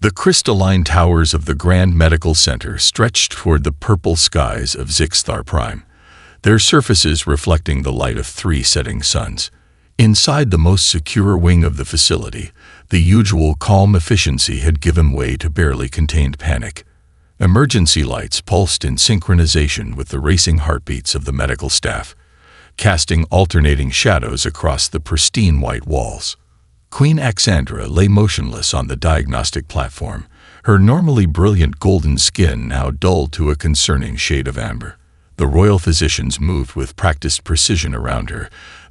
The crystalline towers of the Grand Medical Center stretched toward the purple skies of Zixthar Prime, their surfaces reflecting the light of 3 setting suns. Inside the most secure wing of the facility, the usual calm efficiency had given way to barely contained panic. Emergency lights pulsed in synchronization with the racing heartbeats of the medical staff, casting alternating shadows across the pristine white walls. Queen Axandra lay motionless on the diagnostic platform, her normally brilliant golden skin now dulled to a concerning shade of amber. The royal physicians moved with practiced precision around her,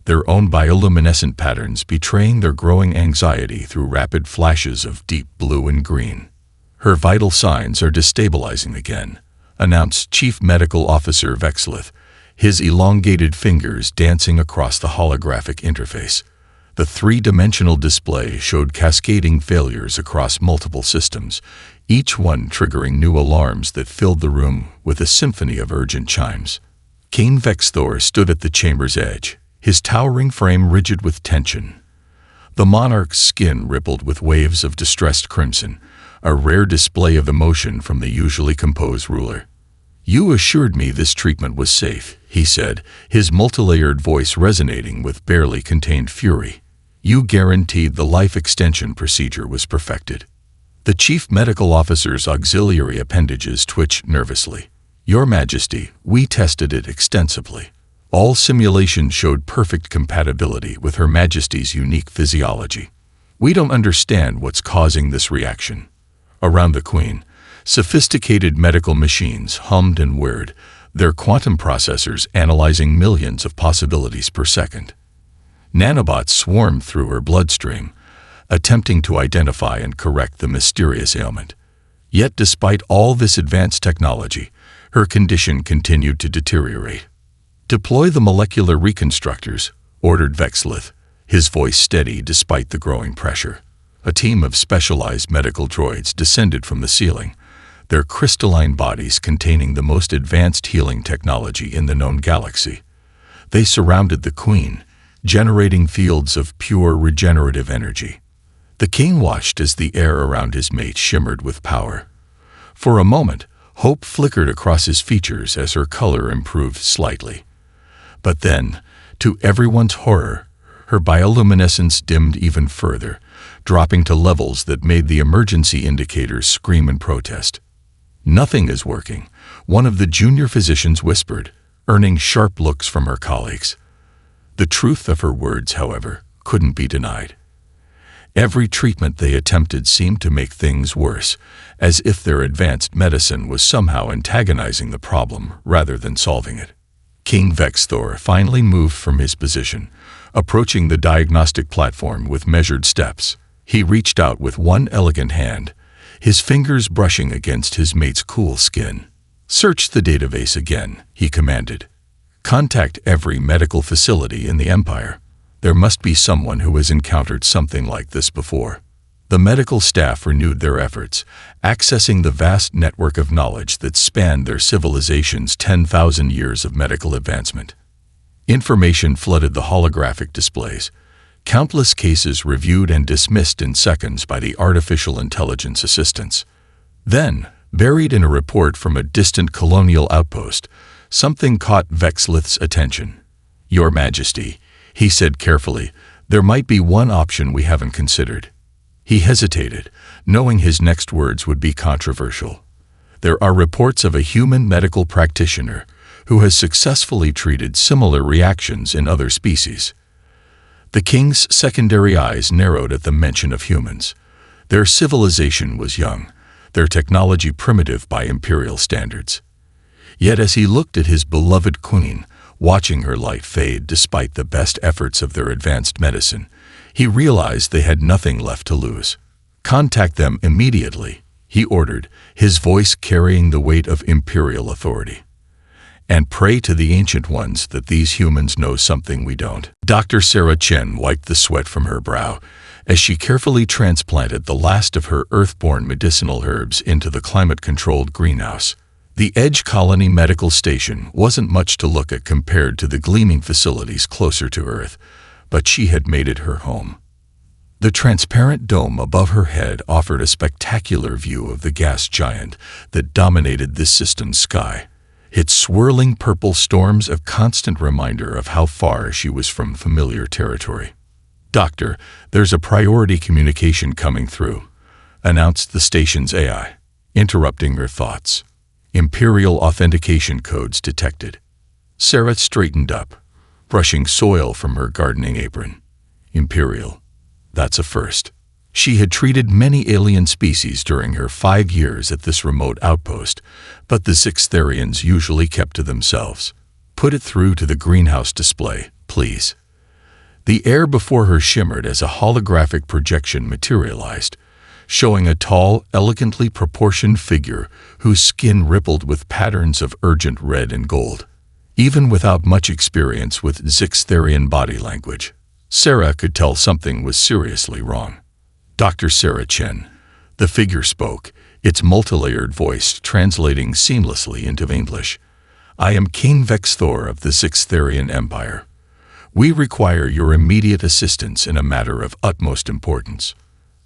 their own bioluminescent patterns betraying their growing anxiety through rapid flashes of deep blue and green. "Her vital signs are destabilizing again," announced Chief Medical Officer Vexlith, his elongated fingers dancing across the holographic interface. The 3-dimensional display showed cascading failures across multiple systems, each one triggering new alarms that filled the room with a symphony of urgent chimes. King Vexthor stood at the chamber's edge, his towering frame rigid with tension. The monarch's skin rippled with waves of distressed crimson, a rare display of emotion from the usually composed ruler. "You assured me this treatment was safe," he said, his multilayered voice resonating with barely contained fury. "You guaranteed the life extension procedure was perfected." The chief medical officer's auxiliary appendages twitched nervously. "Your Majesty, we tested it extensively. All simulations showed perfect compatibility with Her Majesty's unique physiology. We don't understand what's causing this reaction." Around the Queen, sophisticated medical machines hummed and whirred, their quantum processors analyzing millions of possibilities per second. Nanobots swarmed through her bloodstream, attempting to identify and correct the mysterious ailment. Yet despite all this advanced technology, her condition continued to deteriorate. "Deploy the molecular reconstructors," ordered Vexlith, his voice steady despite the growing pressure. A team of specialized medical droids descended from the ceiling, their crystalline bodies containing the most advanced healing technology in the known galaxy. They surrounded the Queen, generating fields of pure regenerative energy. The king watched as the air around his mate shimmered with power. For a moment, hope flickered across his features as her color improved slightly. But then, to everyone's horror, her bioluminescence dimmed even further, dropping to levels that made the emergency indicators scream in protest. "Nothing is working," one of the junior physicians whispered, earning sharp looks from her colleagues. The truth of her words, however, couldn't be denied. Every treatment they attempted seemed to make things worse, as if their advanced medicine was somehow antagonizing the problem rather than solving it. King Vexthor finally moved from his position, approaching the diagnostic platform with measured steps. He reached out with one elegant hand, his fingers brushing against his mate's cool skin. "Search the database again," he commanded. "Contact every medical facility in the Empire. There must be someone who has encountered something like this before." The medical staff renewed their efforts, accessing the vast network of knowledge that spanned their civilization's 10,000 years of medical advancement. Information flooded the holographic displays, countless cases reviewed and dismissed in seconds by the artificial intelligence assistants. Then, buried in a report from a distant colonial outpost, something caught Vexlith's attention. "Your Majesty," he said carefully, "there might be one option we haven't considered." He hesitated, knowing his next words would be controversial. "There are reports of a human medical practitioner who has successfully treated similar reactions in other species." The king's secondary eyes narrowed at the mention of humans. Their civilization was young, their technology primitive by imperial standards. Yet as he looked at his beloved queen, watching her light fade despite the best efforts of their advanced medicine, he realized they had nothing left to lose. "Contact them immediately," he ordered, his voice carrying the weight of imperial authority. "And pray to the Ancient Ones that these humans know something we don't." Dr. Sarah Chen wiped the sweat from her brow as she carefully transplanted the last of her Earth-born medicinal herbs into the climate-controlled greenhouse. The Edge Colony Medical Station wasn't much to look at compared to the gleaming facilities closer to Earth, but she had made it her home. The transparent dome above her head offered a spectacular view of the gas giant that dominated this system's sky, its swirling purple storms a constant reminder of how far she was from familiar territory. "Doctor, there's a priority communication coming through," announced the station's AI, interrupting her thoughts. Imperial authentication codes detected. Sarah straightened up, brushing soil from her gardening apron. Imperial. That's a first. She had treated many alien species during her 5 years at this remote outpost, but the Zixtharians usually kept to themselves. "Put it through to the greenhouse display, please." The air before her shimmered as a holographic projection materialized, showing a tall, elegantly proportioned figure whose skin rippled with patterns of urgent red and gold. Even without much experience with Zixtharian body language, Sarah could tell something was seriously wrong. "Dr. Sarah Chen," the figure spoke, its multilayered voice translating seamlessly into English. "I am King Vexthor of the Zixtharian Empire. We require your immediate assistance in a matter of utmost importance."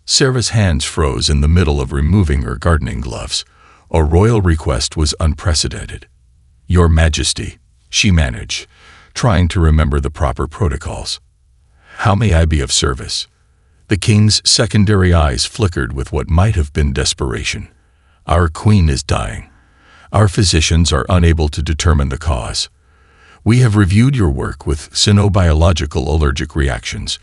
Sarah's hands froze in the middle of removing her gardening gloves. A royal request was unprecedented. "Your Majesty," she managed, trying to remember the proper protocols. "How may I be of service?" The king's secondary eyes flickered with what might have been desperation. "Our queen is dying. Our physicians are unable to determine the cause. We have reviewed your work with cynobiological allergic reactions,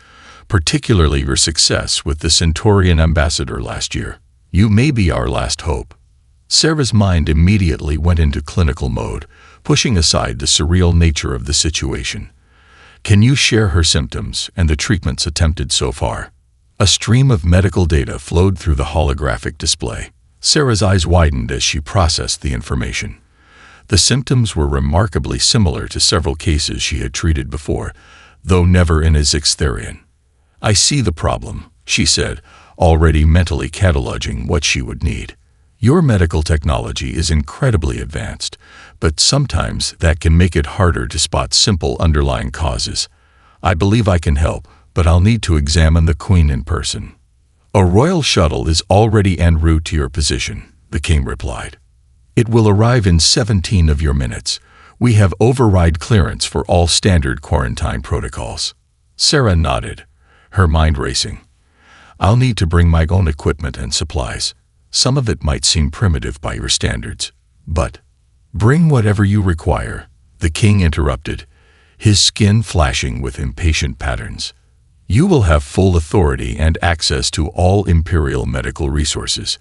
particularly your success with the Centaurian ambassador last year. You may be our last hope." Sarah's mind immediately went into clinical mode, pushing aside the surreal nature of the situation. "Can you share her symptoms and the treatments attempted so far?" A stream of medical data flowed through the holographic display. Sarah's eyes widened as she processed the information. The symptoms were remarkably similar to several cases she had treated before, though never in a Zixtharian. "I see the problem," she said, already mentally cataloging what she would need. "Your medical technology is incredibly advanced, but sometimes that can make it harder to spot simple underlying causes. I believe I can help, but I'll need to examine the Queen in person." "A royal shuttle is already en route to your position," the king replied. "It will arrive in 17 of your minutes. We have override clearance for all standard quarantine protocols." Sarah nodded, her mind racing. "I'll need to bring my own equipment and supplies. Some of it might seem primitive by your standards, but—" "Bring whatever you require," the king interrupted, his skin flashing with impatient patterns. "You will have full authority and access to all Imperial medical resources."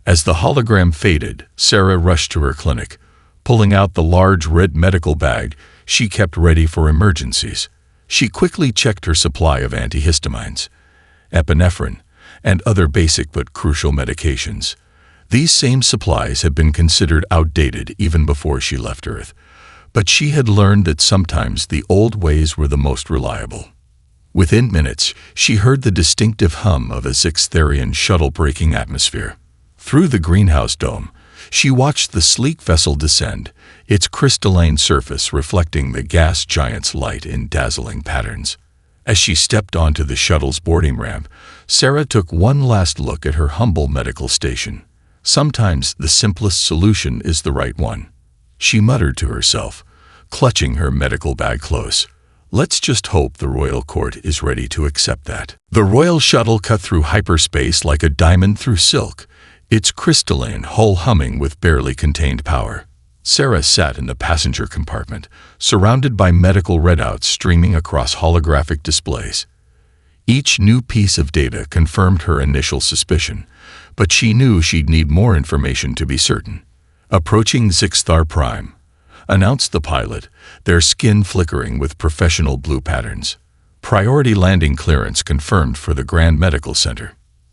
As the hologram faded, Sarah rushed to her clinic, pulling out the large red medical bag she kept ready for emergencies. She quickly checked her supply of antihistamines, epinephrine, and other basic but crucial medications. These same supplies had been considered outdated even before she left Earth, but she had learned that sometimes the old ways were the most reliable. Within minutes, she heard the distinctive hum of a Zixtharian shuttle breaking atmosphere. Through the greenhouse dome, she watched the sleek vessel descend, its crystalline surface reflecting the gas giant's light in dazzling patterns. As she stepped onto the shuttle's boarding ramp, Sarah took one last look at her humble medical station. Sometimes the simplest solution is the right one, she muttered to herself, clutching her medical bag close. Let's just hope the royal court is ready to accept that. The royal shuttle cut through hyperspace like a diamond through silk, its crystalline hull humming with barely contained power. Sarah sat in the passenger compartment, surrounded by medical readouts streaming across holographic displays. Each new piece of data confirmed her initial suspicion, but she knew she'd need more information to be certain. "Approaching Zixthar Prime," announced the pilot, their skin flickering with professional blue patterns. "Priority landing clearance confirmed for the Grand Medical Center."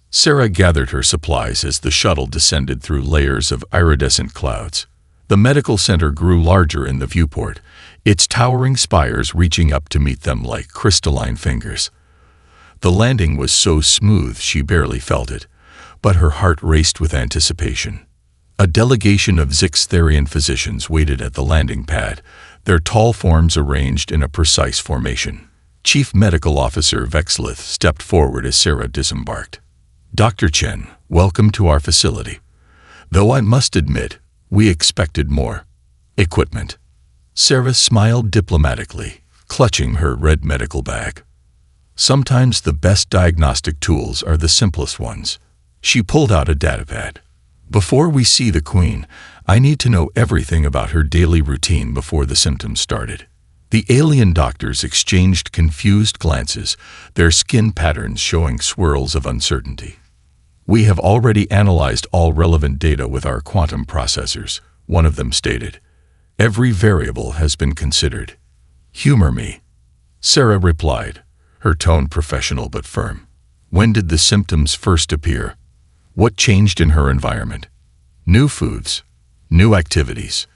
Sarah gathered her supplies as the shuttle descended through layers of iridescent clouds. The medical center grew larger in the viewport, its towering spires reaching up to meet them like crystalline fingers. The landing was so smooth she barely felt it, but her heart raced with anticipation. A delegation of Zixtharian physicians waited at the landing pad, their tall forms arranged in a precise formation. Chief Medical Officer Vexlith stepped forward as Sarah disembarked. "Dr. Chen, welcome to our facility. Though I must admit, we expected more equipment." Sarah smiled diplomatically, clutching her red medical bag. "Sometimes the best diagnostic tools are the simplest ones." She pulled out a datapad. "Before we see the Queen, I need to know everything about her daily routine before the symptoms started." The alien doctors exchanged confused glances, their skin patterns showing swirls of uncertainty. "We have already analyzed all relevant data with our quantum processors," one of them stated. "Every variable has been considered." "Humor me," Sarah replied, her tone professional but firm. "When did the symptoms first appear? What changed in her environment? New foods, new activities."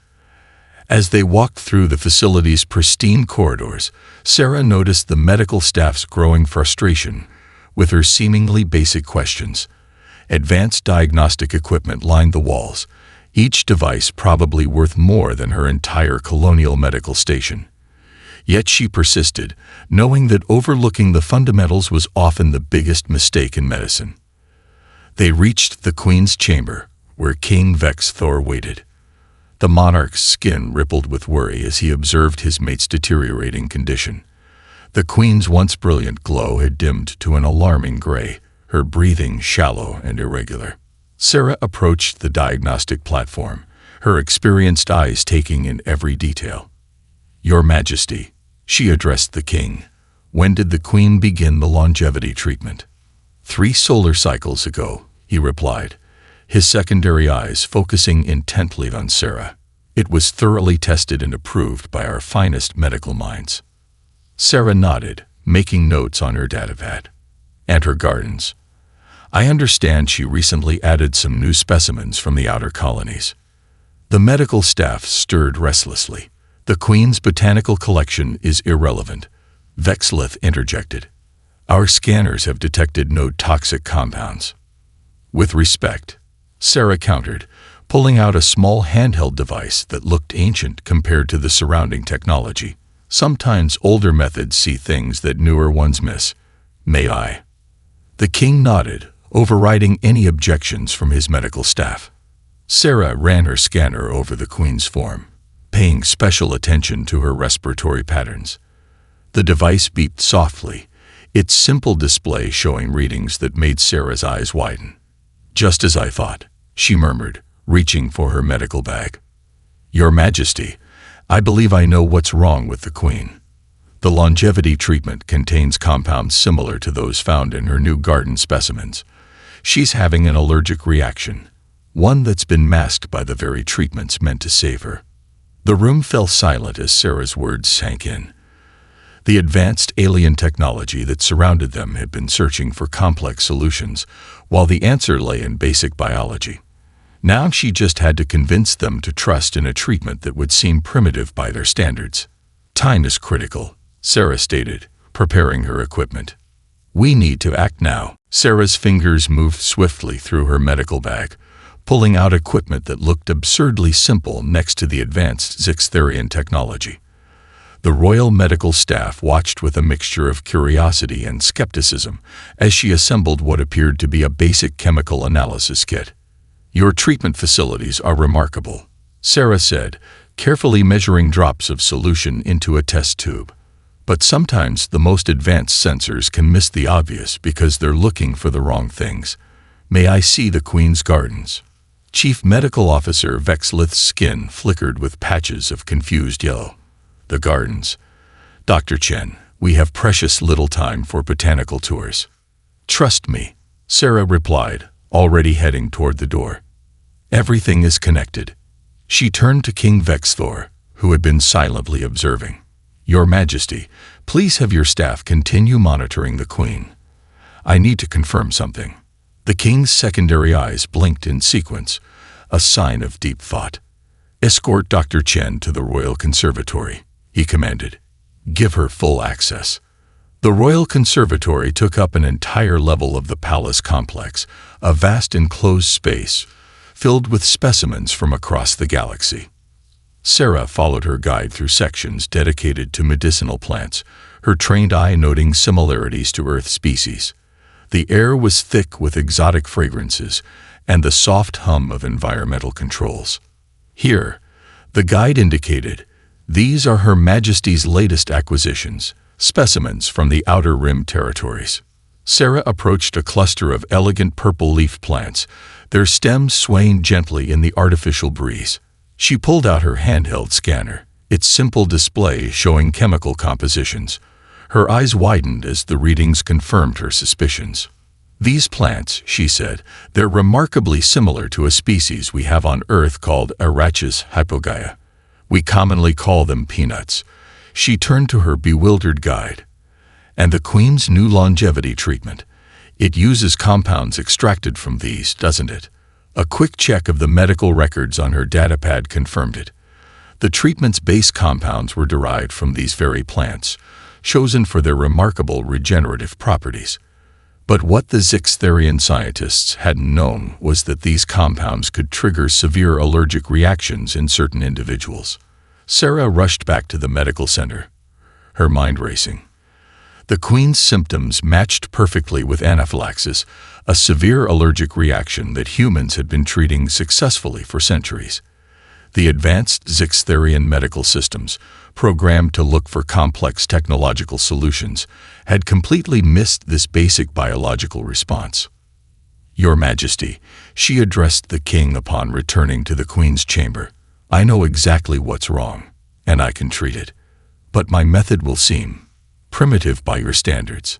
As they walked through the facility's pristine corridors, Sarah noticed the medical staff's growing frustration with her seemingly basic questions. Advanced diagnostic equipment lined the walls, each device probably worth more than her entire colonial medical station. Yet she persisted, knowing that overlooking the fundamentals was often the biggest mistake in medicine. They reached the Queen's chamber, where King Vexthor waited. The monarch's skin rippled with worry as he observed his mate's deteriorating condition. The Queen's once brilliant glow had dimmed to an alarming gray, her breathing shallow and irregular. Sarah approached the diagnostic platform, her experienced eyes taking in every detail. "Your Majesty," she addressed the king, "when did the Queen begin the longevity treatment?" 3 solar cycles ago," he replied, his secondary eyes focusing intently on Sarah. "It was thoroughly tested and approved by our finest medical minds." Sarah nodded, making notes on her datapad. "And her gardens. I understand she recently added some new specimens from the outer colonies." The medical staff stirred restlessly. "The Queen's botanical collection is irrelevant," Vexlith interjected. "Our scanners have detected no toxic compounds." "With respect," Sarah countered, pulling out a small handheld device that looked ancient compared to the surrounding technology. "Sometimes older methods see things that newer ones miss. May I?" The king nodded, overriding any objections from his medical staff. Sarah ran her scanner over the Queen's form, paying special attention to her respiratory patterns. The device beeped softly, its simple display showing readings that made Sarah's eyes widen. "Just as I thought," she murmured, reaching for her medical bag. "Your Majesty, I believe I know what's wrong with the Queen. The longevity treatment contains compounds similar to those found in her new garden specimens. She's having an allergic reaction, one that's been masked by the very treatments meant to save her." The room fell silent as Sarah's words sank in. The advanced alien technology that surrounded them had been searching for complex solutions, while the answer lay in basic biology. Now she just had to convince them to trust in a treatment that would seem primitive by their standards. "Time is critical," Sarah stated, preparing her equipment. "We need to act now." Sarah's fingers moved swiftly through her medical bag, pulling out equipment that looked absurdly simple next to the advanced Zixtherian technology. The royal medical staff watched with a mixture of curiosity and skepticism as she assembled what appeared to be a basic chemical analysis kit. "Your treatment facilities are remarkable," Sarah said, carefully measuring drops of solution into a test tube. "But sometimes the most advanced sensors can miss the obvious because they're looking for the wrong things. May I see the Queen's gardens?" Chief Medical Officer Vexlith's skin flickered with patches of confused yellow. "The gardens. Dr. Chen, we have precious little time for botanical tours." "Trust me," Sarah replied, already heading toward the door. "Everything is connected." She turned to King Vexthor, who had been silently observing. "Your Majesty, please have your staff continue monitoring the Queen. I need to confirm something." The king's secondary eyes blinked in sequence, a sign of deep thought. "Escort Dr. Chen to the Royal Conservatory," he commanded. "Give her full access." The Royal Conservatory took up an entire level of the palace complex, a vast enclosed space filled with specimens from across the galaxy. Sarah followed her guide through sections dedicated to medicinal plants, her trained eye noting similarities to Earth species. The air was thick with exotic fragrances and the soft hum of environmental controls. Here, the guide indicated, these are Her Majesty's latest acquisitions, specimens from the Outer Rim territories. Sarah approached a cluster of elegant purple leaf plants, their stems swaying gently in the artificial breeze. She pulled out her handheld scanner, its simple display showing chemical compositions. Her eyes widened as the readings confirmed her suspicions. These plants, she said, they're remarkably similar to a species we have on Earth called Arachis hypogaea. We commonly call them peanuts. She turned to her bewildered guide. And the Queen's new longevity treatment. It uses compounds extracted from these, doesn't it? A quick check of the medical records on her datapad confirmed it. The treatment's base compounds were derived from these very plants, chosen for their remarkable regenerative properties. But what the Zixtherian scientists hadn't known was that these compounds could trigger severe allergic reactions in certain individuals. Sarah rushed back to the medical center, her mind racing. The Queen's symptoms matched perfectly with anaphylaxis, a severe allergic reaction that humans had been treating successfully for centuries. The advanced Zixtherian medical systems, programmed to look for complex technological solutions, had completely missed this basic biological response. Your Majesty, she addressed the king upon returning to the Queen's chamber. I know exactly what's wrong, and I can treat it. But my method will seem primitive by your standards.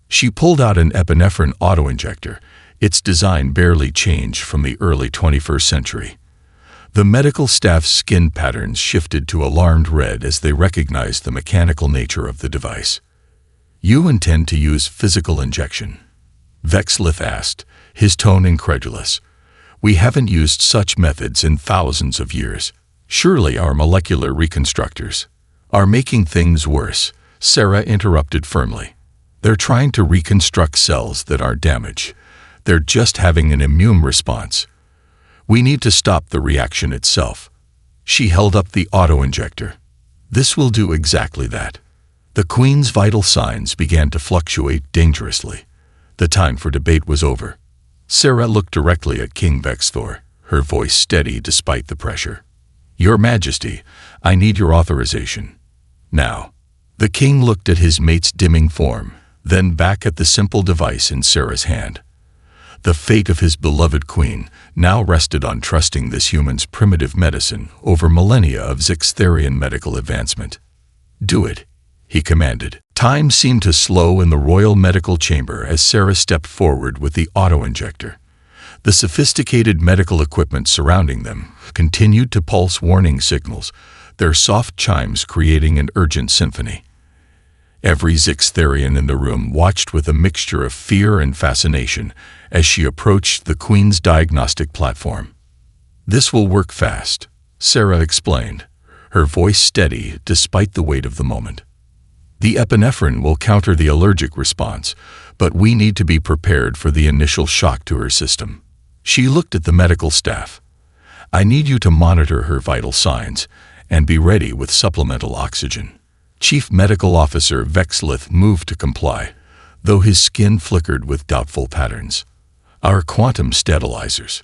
She pulled out an epinephrine autoinjector, its design barely changed from the early 21st century. The medical staff's skin patterns shifted to alarmed red as they recognized the mechanical nature of the device. You intend to use physical injection? Vexlith asked, his tone incredulous. We haven't used such methods in thousands of years. Surely our molecular reconstructors are making things worse, Sarah interrupted firmly. They're trying to reconstruct cells that are damaged. They're just having an immune response. We need to stop the reaction itself. She held up the autoinjector. This will do exactly that. The Queen's vital signs began to fluctuate dangerously. The time for debate was over. Sarah looked directly at King Vexthor, her voice steady despite the pressure. Your Majesty, I need your authorization. Now. The king looked at his mate's dimming form, then back at the simple device in Sarah's hand. The fate of his beloved queen now rested on trusting this human's primitive medicine over millennia of Zixtherian medical advancement. Do it, he commanded. Time seemed to slow in the royal medical chamber as Sarah stepped forward with the autoinjector. The sophisticated medical equipment surrounding them continued to pulse warning signals, their soft chimes creating an urgent symphony. Every Zixtherian in the room watched with a mixture of fear and fascination as she approached the Queen's diagnostic platform. This will work fast, Sarah explained, her voice steady despite the weight of the moment. The epinephrine will counter the allergic response, but we need to be prepared for the initial shock to her system. She looked at the medical staff. I need you to monitor her vital signs and be ready with supplemental oxygen. Chief Medical Officer Vexlith moved to comply, though his skin flickered with doubtful patterns. Our quantum stabilizers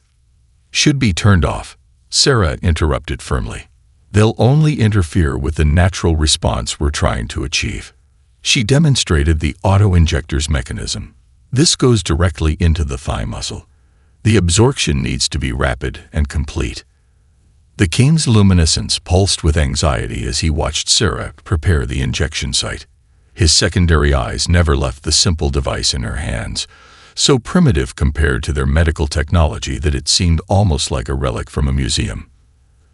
should be turned off, Sarah interrupted firmly. They'll only interfere with the natural response we're trying to achieve. She demonstrated the auto-injector's mechanism. This goes directly into the thigh muscle. The absorption needs to be rapid and complete. The king's luminescence pulsed with anxiety as he watched Sarah prepare the injection site. His secondary eyes never left the simple device in her hands, so primitive compared to their medical technology that it seemed almost like a relic from a museum.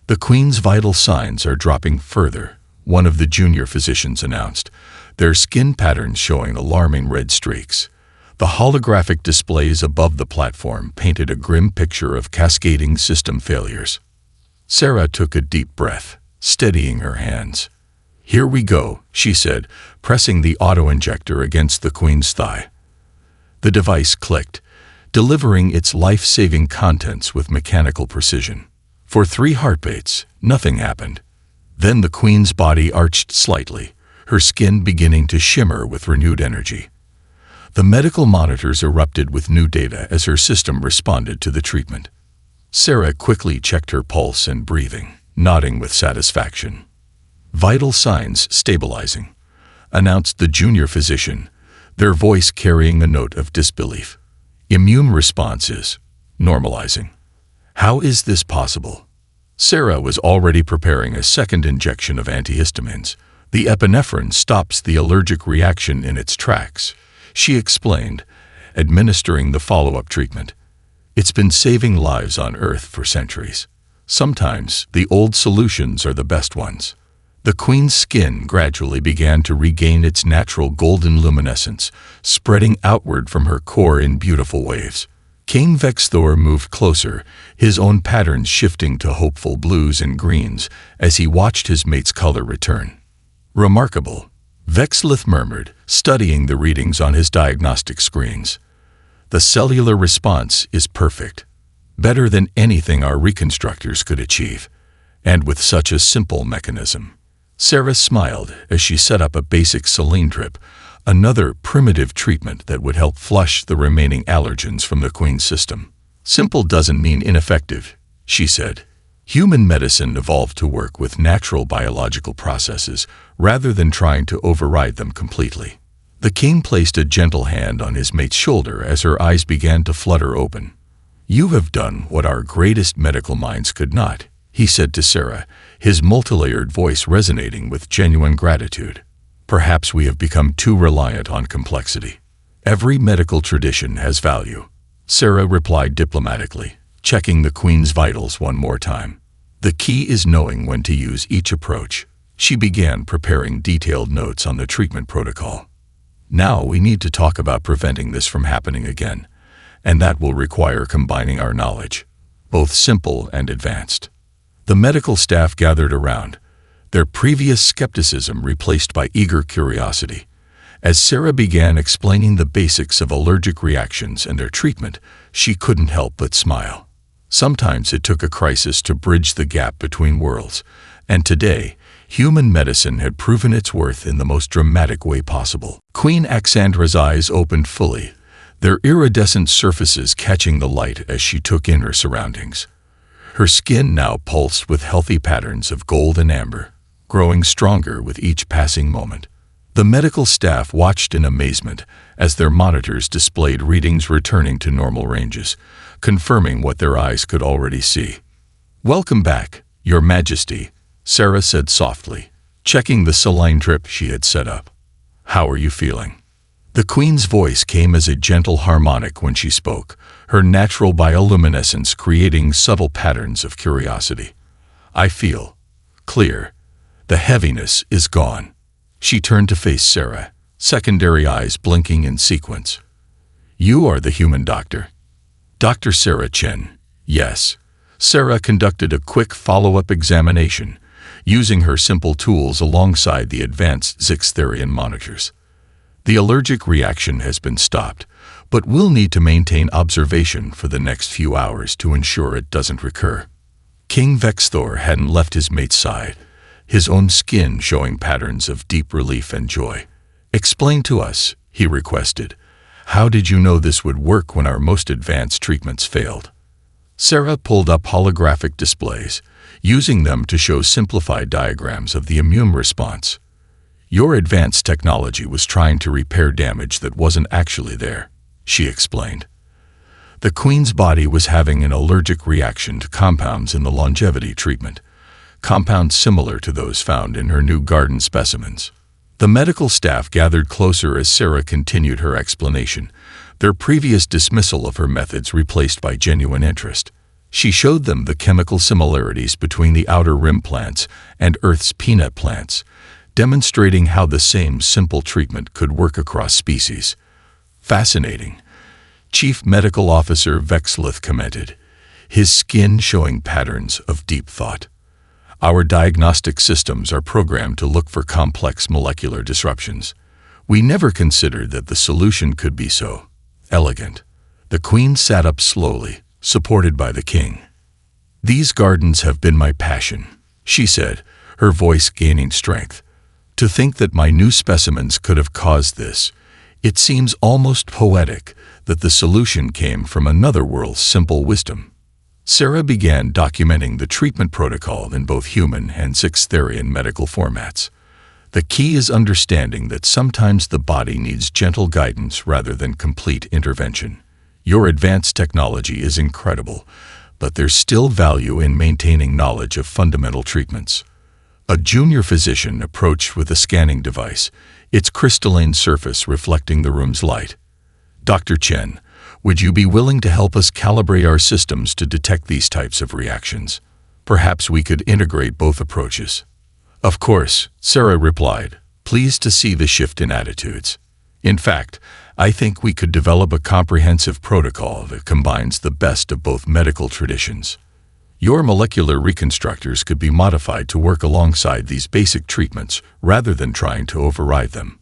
The Queen's vital signs are dropping further, one of the junior physicians announced, their skin patterns showing alarming red streaks. The holographic displays above the platform painted a grim picture of cascading system failures. Sarah took a deep breath, steadying her hands. Here we go, she said, pressing the auto-injector against the Queen's thigh. The device clicked, delivering its life-saving contents with mechanical precision. For 3 heartbeats, nothing happened. Then the Queen's body arched slightly, her skin beginning to shimmer with renewed energy. The medical monitors erupted with new data as her system responded to the treatment. Sarah quickly checked her pulse and breathing, nodding with satisfaction. "Vital signs stabilizing," announced the junior physician, their voice carrying a note of disbelief. "Immune response is normalizing." "How is this possible?" Sarah was already preparing a second injection of antihistamines. "The epinephrine stops the allergic reaction in its tracks," she explained, administering the follow-up treatment. "It's been saving lives on Earth for centuries. Sometimes the old solutions are the best ones." The Queen's skin gradually began to regain its natural golden luminescence, spreading outward from her core in beautiful waves. King Vexthor moved closer, his own patterns shifting to hopeful blues and greens as he watched his mate's color return. "Remarkable," Vexlith murmured, studying the readings on his diagnostic screens. "The cellular response is perfect, better than anything our reconstructors could achieve, and with such a simple mechanism." Sarah smiled as she set up a basic saline drip, another primitive treatment that would help flush the remaining allergens from the Queen's system. "Simple doesn't mean ineffective," she said. "Human medicine evolved to work with natural biological processes rather than trying to override them completely." The king placed a gentle hand on his mate's shoulder as her eyes began to flutter open. "You have done what our greatest medical minds could not," he said to Sarah, his multilayered voice resonating with genuine gratitude. "Perhaps we have become too reliant on complexity. Every medical tradition has value," Sarah replied diplomatically, checking the Queen's vitals one more time. "The key is knowing when to use each approach." She began preparing detailed notes on the treatment protocol. "Now we need to talk about preventing this from happening again, and that will require combining our knowledge, both simple and advanced." The medical staff gathered around, their previous skepticism replaced by eager curiosity. As Sarah began explaining the basics of allergic reactions and their treatment, she couldn't help but smile. Sometimes it took a crisis to bridge the gap between worlds, and today, human medicine had proven its worth in the most dramatic way possible. Queen Axandra's eyes opened fully, their iridescent surfaces catching the light as she took in her surroundings. Her skin now pulsed with healthy patterns of gold and amber, growing stronger with each passing moment. The medical staff watched in amazement as their monitors displayed readings returning to normal ranges, confirming what their eyes could already see. "Welcome back, Your Majesty," Sarah said softly, checking the saline drip she had set up. "How are you feeling?" The Queen's voice came as a gentle harmonic when she spoke, her natural bioluminescence creating subtle patterns of curiosity. "I feel clear. The heaviness is gone." She turned to face Sarah, secondary eyes blinking in sequence. "You are the human doctor?" "Dr. Sarah Chen." "Yes." Sarah conducted a quick follow-up examination, using her simple tools alongside the advanced Zixtherian monitors. "The allergic reaction has been stopped, but we'll need to maintain observation for the next few hours to ensure it doesn't recur." King Vexthor hadn't left his mate's side, his own skin showing patterns of deep relief and joy. "Explain to us," he requested. "How did you know this would work when our most advanced treatments failed?" Sarah pulled up holographic displays, using them to show simplified diagrams of the immune response. "Your advanced technology was trying to repair damage that wasn't actually there," she explained. The Queen's body was having an allergic reaction to compounds in the longevity treatment, compounds similar to those found in her new garden specimens. The medical staff gathered closer as Sarah continued her explanation, their previous dismissal of her methods replaced by genuine interest. She showed them the chemical similarities between the outer rim plants and Earth's peanut plants, demonstrating how the same simple treatment could work across species. "Fascinating," Chief Medical Officer Vexlith commented, his skin showing patterns of deep thought. "Our diagnostic systems are programmed to look for complex molecular disruptions. We never considered that the solution could be so elegant." The Queen sat up slowly, supported by the king. "These gardens have been my passion," she said, her voice gaining strength. To think that my new specimens could have caused this. It seems almost poetic that the solution came from another world's simple wisdom. Sarah began documenting the treatment protocol in both human and Sixtherian medical formats. The key is understanding that sometimes the body needs gentle guidance rather than complete intervention. Your advanced technology is incredible, but there's still value in maintaining knowledge of fundamental treatments. A junior physician approached with a scanning device, its crystalline surface reflecting the room's light. Dr. Chen, would you be willing to help us calibrate our systems to detect these types of reactions? Perhaps we could integrate both approaches. Of course, Sarah replied, pleased to see the shift in attitudes. In fact, I think we could develop a comprehensive protocol that combines the best of both medical traditions. Your molecular reconstructors could be modified to work alongside these basic treatments rather than trying to override them.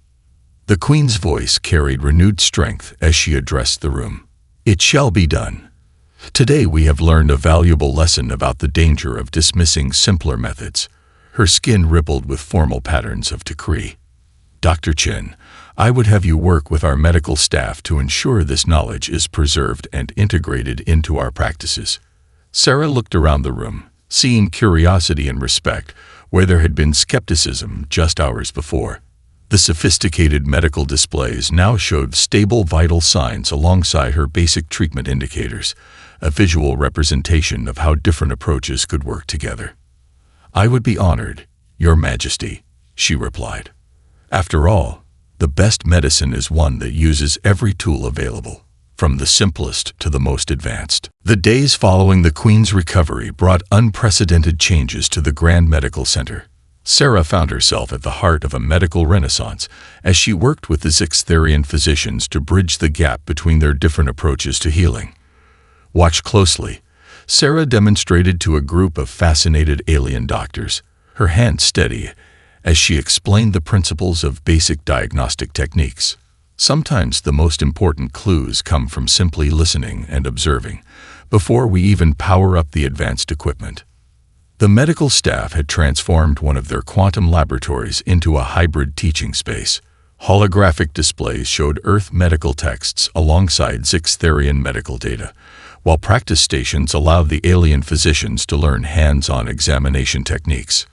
The Queen's voice carried renewed strength as she addressed the room. It shall be done. Today we have learned a valuable lesson about the danger of dismissing simpler methods. Her skin rippled with formal patterns of decree. Dr. Chen, I would have you work with our medical staff to ensure this knowledge is preserved and integrated into our practices. Sarah looked around the room, seeing curiosity and respect where there had been skepticism just hours before. The sophisticated medical displays now showed stable vital signs alongside her basic treatment indicators, a visual representation of how different approaches could work together. I would be honored, Your Majesty, she replied. After all, the best medicine is one that uses every tool available, from the simplest to the most advanced. The days following the Queen's recovery brought unprecedented changes to the Grand Medical Center. Sarah found herself at the heart of a medical renaissance as she worked with the Sixtherian physicians to bridge the gap between their different approaches to healing. Watch closely. Sarah demonstrated to a group of fascinated alien doctors, her hand steady, as she explained the principles of basic diagnostic techniques. Sometimes the most important clues come from simply listening and observing, before we even power up the advanced equipment. The medical staff had transformed one of their quantum laboratories into a hybrid teaching space. Holographic displays showed Earth medical texts alongside Sixtherian medical data, while practice stations allowed the alien physicians to learn hands-on examination techniques.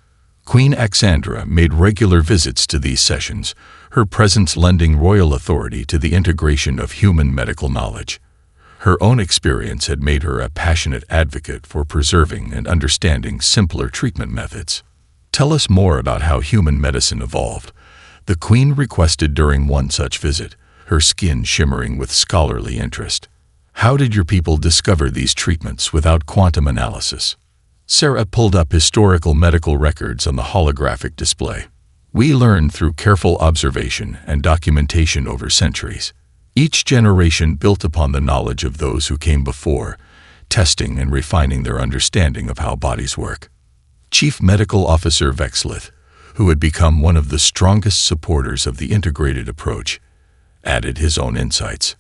Queen Axandra made regular visits to these sessions, her presence lending royal authority to the integration of human medical knowledge. Her own experience had made her a passionate advocate for preserving and understanding simpler treatment methods. Tell us more about how human medicine evolved, the Queen requested during one such visit, her skin shimmering with scholarly interest. How did your people discover these treatments without quantum analysis? Sarah pulled up historical medical records on the holographic display. We learned through careful observation and documentation over centuries. Each generation built upon the knowledge of those who came before, testing and refining their understanding of how bodies work. Chief Medical Officer Vexlith, who had become one of the strongest supporters of the integrated approach, added his own insights.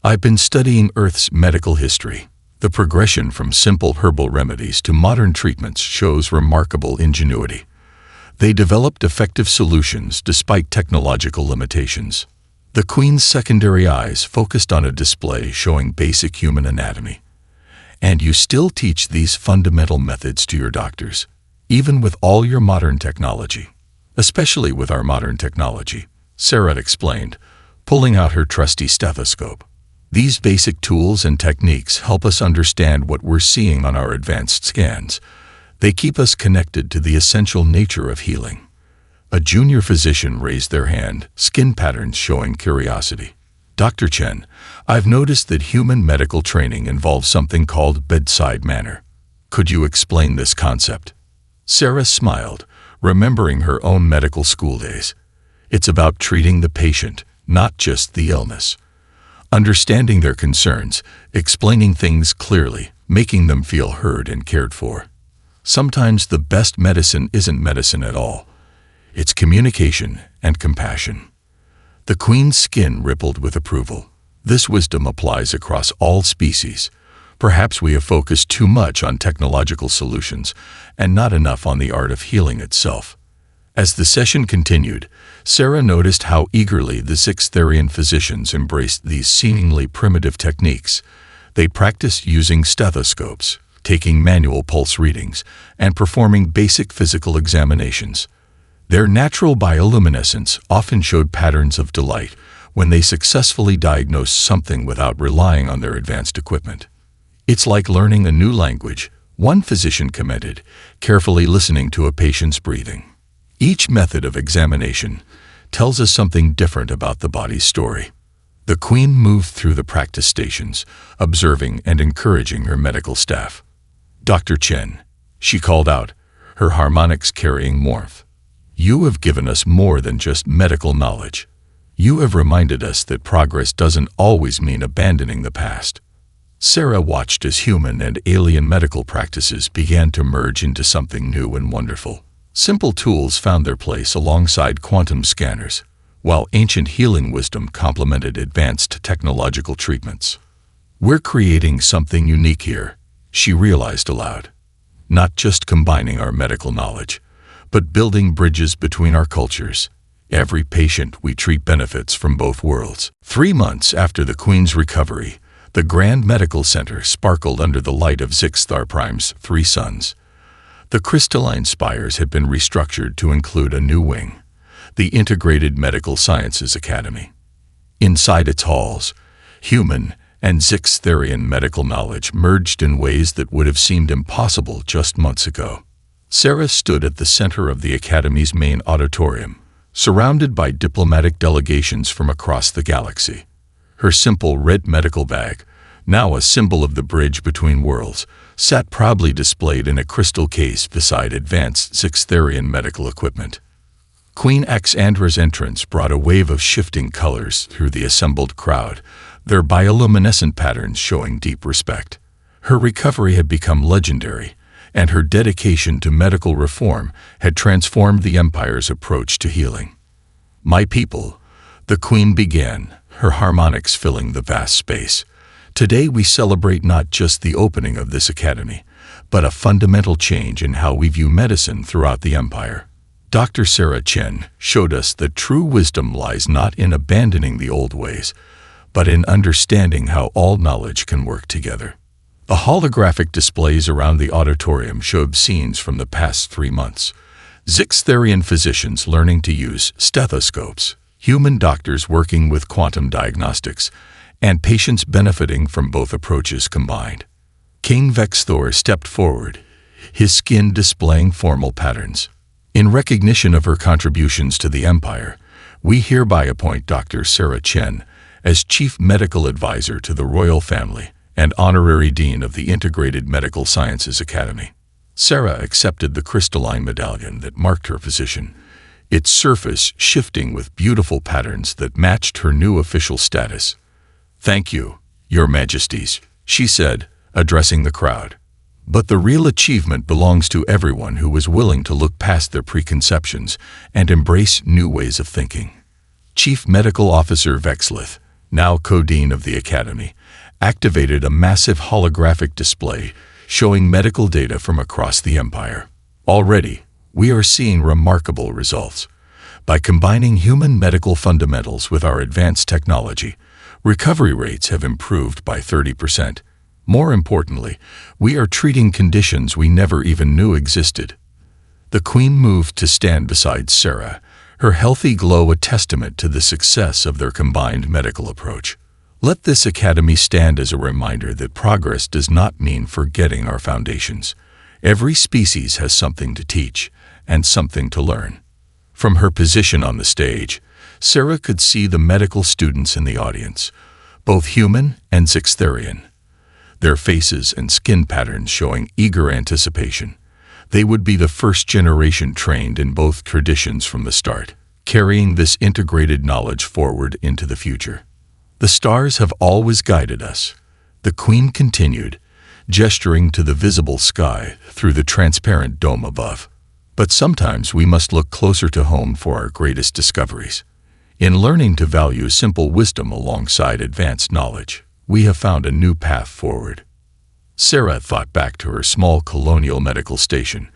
I've been studying Earth's medical history. The progression from simple herbal remedies to modern treatments shows remarkable ingenuity. They developed effective solutions despite technological limitations. The Queen's secondary eyes focused on a display showing basic human anatomy. And you still teach these fundamental methods to your doctors, even with all your modern technology. Especially with our modern technology, Sarah explained, pulling out her trusty stethoscope. These basic tools and techniques help us understand what we're seeing on our advanced scans. They keep us connected to the essential nature of healing. A junior physician raised their hand, skin patterns showing curiosity. Dr. Chen, I've noticed that human medical training involves something called bedside manner. Could you explain this concept? Sarah smiled, remembering her own medical school days. It's about treating the patient, not just the illness. Understanding their concerns, explaining things clearly, making them feel heard and cared for. Sometimes the best medicine isn't medicine at all. It's communication and compassion. The Queen's skin rippled with approval. This wisdom applies across all species. Perhaps we have focused too much on technological solutions and not enough on the art of healing itself. As the session continued, Sarah noticed how eagerly the Zixtharian physicians embraced these seemingly primitive techniques. They practiced using stethoscopes, taking manual pulse readings, and performing basic physical examinations. Their natural bioluminescence often showed patterns of delight when they successfully diagnosed something without relying on their advanced equipment. "It's like learning a new language," one physician commented, carefully listening to a patient's breathing. Each method of examination tells us something different about the body's story. The Queen moved through the practice stations, observing and encouraging her medical staff. "Dr. Chen," she called out, her harmonics carrying warmth. "You have given us more than just medical knowledge. You have reminded us that progress doesn't always mean abandoning the past." Sarah watched as human and alien medical practices began to merge into something new and wonderful. Simple tools found their place alongside quantum scanners, while ancient healing wisdom complemented advanced technological treatments. "We're creating something unique here," she realized aloud. "Not just combining our medical knowledge, but building bridges between our cultures. Every patient we treat benefits from both worlds." 3 months after the Queen's recovery, the Grand Medical Center sparkled under the light of Zixthar Prime's 3 suns. The crystalline spires had been restructured to include a new wing, the Integrated Medical Sciences Academy. Inside its halls, human and Zixtharian medical knowledge merged in ways that would have seemed impossible just months ago. Sarah stood at the center of the Academy's main auditorium, surrounded by diplomatic delegations from across the galaxy. Her simple red medical bag, now a symbol of the bridge between worlds, sat proudly displayed in a crystal case beside advanced Zixtharian medical equipment. Queen Xandra's entrance brought a wave of shifting colors through the assembled crowd, their bioluminescent patterns showing deep respect. Her recovery had become legendary, and her dedication to medical reform had transformed the Empire's approach to healing. "My people," the Queen began, her harmonics filling the vast space. "Today we celebrate not just the opening of this academy, but a fundamental change in how we view medicine throughout the Empire. Dr. Sarah Chen showed us that true wisdom lies not in abandoning the old ways, but in understanding how all knowledge can work together." The holographic displays around the auditorium showed scenes from the past 3 months. Zixtharian physicians learning to use stethoscopes, human doctors working with quantum diagnostics, and patients benefiting from both approaches combined. King Vexthor stepped forward, his skin displaying formal patterns. "In recognition of her contributions to the Empire, we hereby appoint Dr. Sarah Chen as Chief Medical Advisor to the Royal Family and Honorary Dean of the Integrated Medical Sciences Academy." Sarah accepted the crystalline medallion that marked her position, its surface shifting with beautiful patterns that matched her new official status. "Thank you, Your Majesties," she said, addressing the crowd. "But the real achievement belongs to everyone who was willing to look past their preconceptions and embrace new ways of thinking." Chief Medical Officer Vexlith, now co-dean of the Academy, activated a massive holographic display showing medical data from across the Empire. "Already, we are seeing remarkable results. By combining human medical fundamentals with our advanced technology, recovery rates have improved by 30%. More importantly, we are treating conditions we never even knew existed." The Queen moved to stand beside Sarah, her healthy glow a testament to the success of their combined medical approach. "Let this academy stand as a reminder that progress does not mean forgetting our foundations. Every species has something to teach and something to learn." From her position on the stage, Sarah could see the medical students in the audience, both human and Zixtharian, their faces and skin patterns showing eager anticipation. They would be the first generation trained in both traditions from the start, carrying this integrated knowledge forward into the future. "The stars have always guided us," the Queen continued, gesturing to the visible sky through the transparent dome above. "But sometimes we must look closer to home for our greatest discoveries. In learning to value simple wisdom alongside advanced knowledge, we have found a new path forward." Sarah thought back to her small colonial medical station,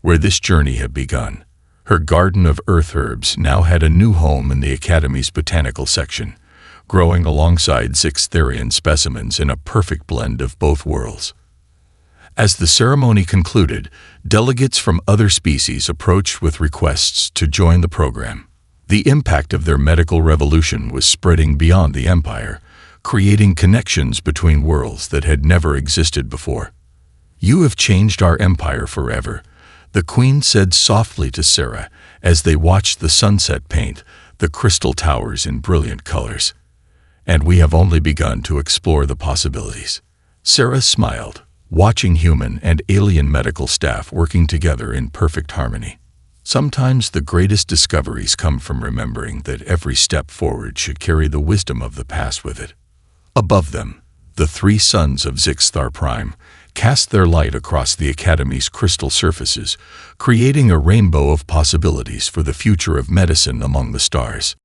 where this journey had begun. Her garden of earth herbs now had a new home in the Academy's botanical section, growing alongside Zixtherian specimens in a perfect blend of both worlds. As the ceremony concluded, delegates from other species approached with requests to join the program. The impact of their medical revolution was spreading beyond the Empire, creating connections between worlds that had never existed before. "You have changed our empire forever," the Queen said softly to Sarah as they watched the sunset paint the crystal towers in brilliant colors. "And we have only begun to explore the possibilities." Sarah smiled, watching human and alien medical staff working together in perfect harmony. Sometimes the greatest discoveries come from remembering that every step forward should carry the wisdom of the past with it. Above them, the three suns of Zixthar Prime cast their light across the Academy's crystal surfaces, creating a rainbow of possibilities for the future of medicine among the stars.